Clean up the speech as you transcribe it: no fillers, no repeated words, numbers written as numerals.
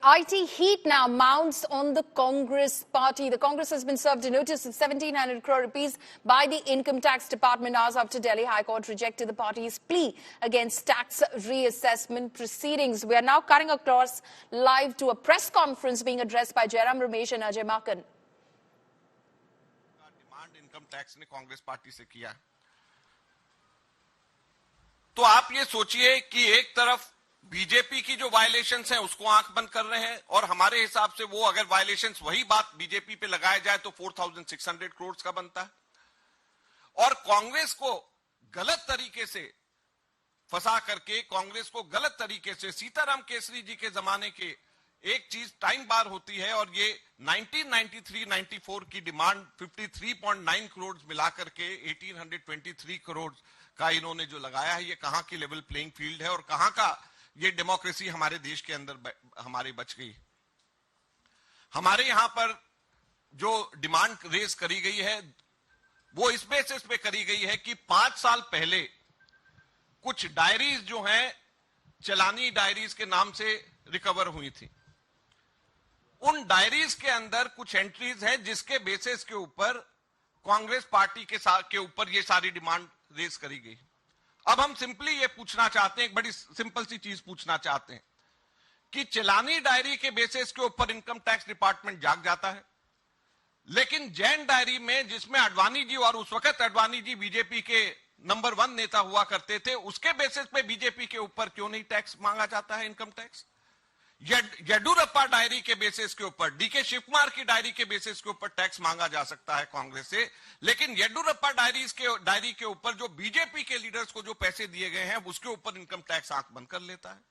IT heat now mounts on the Congress party. The Congress has been served a notice of 1,700 crore rupees by the Income Tax Department hours after Delhi High Court rejected the party's plea against tax reassessment proceedings. We are now cutting across live to a press conference being addressed by Jairam Ramesh and Ajay Makan. Demand income tax ने Congress party से किया, तो आप ये सोचिए कि एक तरफ बीजेपी की जो वायलेशंस हैं उसको आंख बंद कर रहे हैं, और हमारे हिसाब से वो अगर वायलेशंस वही बात बीजेपी पे लगाया जाए तो 4,600 करोड़ का बनता है। और कांग्रेस को गलत तरीके से फंसा करके, कांग्रेस को गलत तरीके से सीताराम केसरी जी के जमाने के एक चीज टाइम बार होती है, और ये 1993-94 की डिमांड 53.9 करोड़ मिलाकर के 1823 करोड़ का इन्होंने जो लगाया है, ये कहां की लेवल प्लेइंग फील्ड है और कहां का ये डेमोक्रेसी हमारे देश के अंदर हमारे बच गई। हमारे यहां पर जो डिमांड रेज करी गई है वो इस बेसिस पे करी गई है कि 5 साल पहले कुछ डायरीज जो हैं चलानी डायरीज के नाम से रिकवर हुई थी। उन डायरीज के अंदर कुछ एंट्रीज हैं जिसके बेसिस के ऊपर कांग्रेस पार्टी के ऊपर ये सारी डिमांड रेज करी गई। अब हम सिंपली ये पूछना चाहते हैं, एक बड़ी सिंपल सी चीज पूछना चाहते हैं कि चलानी डायरी के बेसिस के ऊपर इनकम टैक्स डिपार्टमेंट जाग जाता है, लेकिन जैन डायरी में जिसमें अडवाणी जी, और उस वक्त अडवाणी जी बीजेपी के नंबर 1 नेता हुआ करते थे, उसके बेसिस पे बीजेपी के ऊपर क्यों नहीं टैक्स मांगा जाता है, इनकम टैक्स? येडुरप्पा डायरी के बेसिस के ऊपर, डीके शिव कुमार की डायरी के बेसिस के ऊपर टैक्स मांगा जा सकता है कांग्रेस से, लेकिन येडुरप्पा डायरी के ऊपर जो बीजेपी के लीडर्स को जो पैसे दिए गए हैं उसके ऊपर इनकम टैक्स आंख बंद कर लेता है।